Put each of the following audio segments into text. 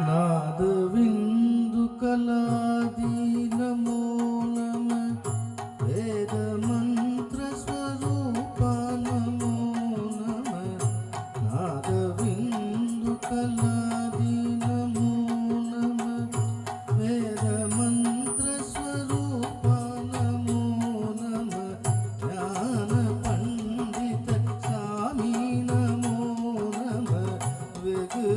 ನಾದವಿಂದು ಕಲಾದಿ ನಮೋ ನಮ ವೇದ ಮಂತ್ರ ಸ್ವರೂಪ ನಮೋ ನಮ ನಾದವಿಂದು ಕಲಾದಿ ನಮೋ ನಮ ವೇದ ಮಂತ್ರ ಸ್ವರೂಪ ನಮೋ ನಮ ಜ್ಞಾನ ಪಂಡಿತ ಸ್ವಾಮಿ ನಮೋ ನಮ ವೆಗು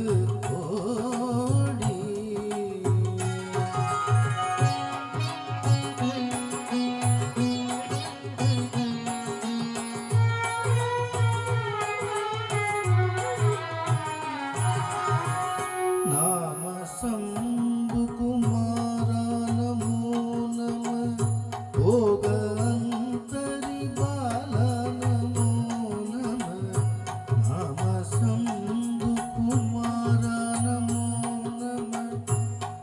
शंभु कुमार नमो नम भोग अंतरि बाला नमो नम नाम शंभु कुमार नमो नम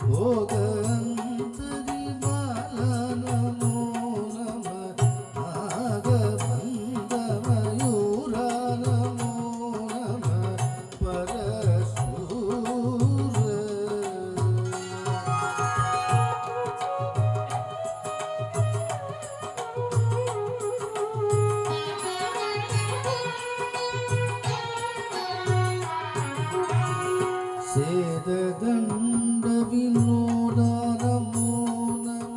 भोग अंतरि बाला नमो नम नागबंध मयूर नमो नम सेददंड विनोद नमो नम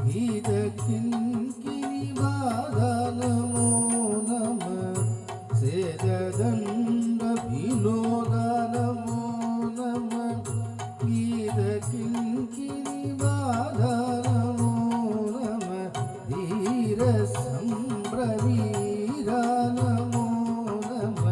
गीत किंकिणी बाधा नमो नम सेददंड विनोद नमो नम गीत किंकिणी बाधा नमो नम धीर संभ्रवीर नमो नम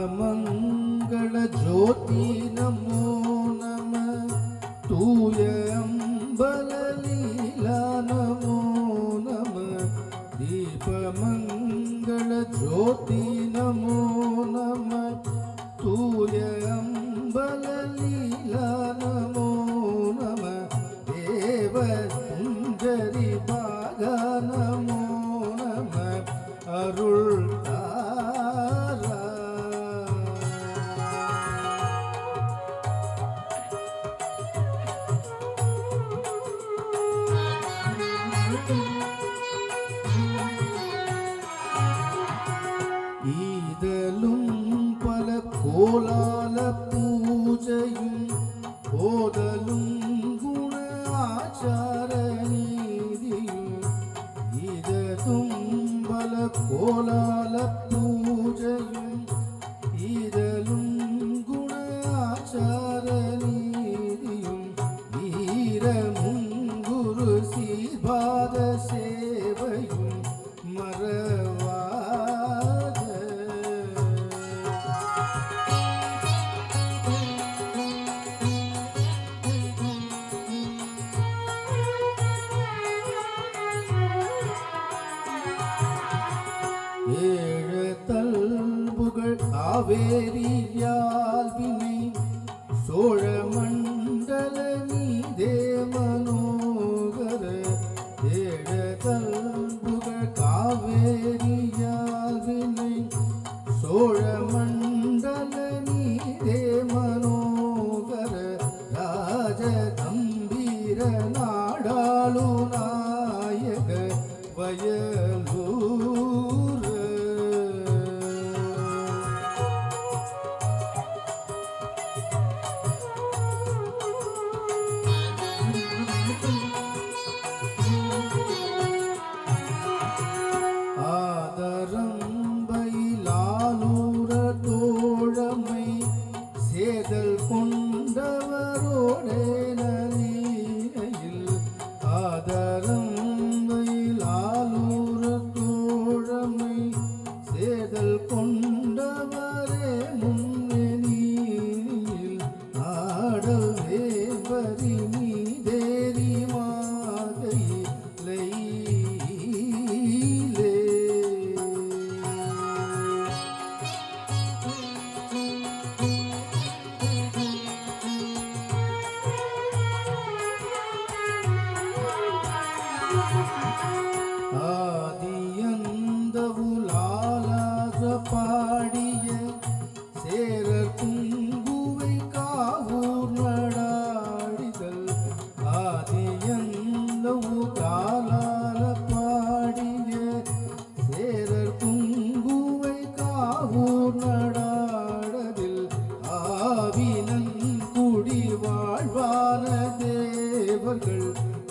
दीपमंगल ज्योति नमो नम तूय अंबल लीला नमो नम दीपमंगल ज्योति नमो नम तूय अंबल लीला नमो नम देव सुंदरी बागा नमो नम अरुள் ஈதலும் பல கோலால பூஜையும் போதலும் குண ஆச்சார நீதியும் ஈதலும் பல கோலால பூஜையும் ஈதலும் குண ஆச்சார நீதியும் வீரமும் குரு சீபாத சேவையும் மறவா ஏழத்தல்புகள் காவேரியால் வினை சோழ மண்டல நீதே மனோகர ஏழத்தல்புகள் காவேரியால் வினை சோழ மண்டல நீதே மனோகர ராஜ கம்பீர நாடாளு நாயக வயலூர் தேவர்கள்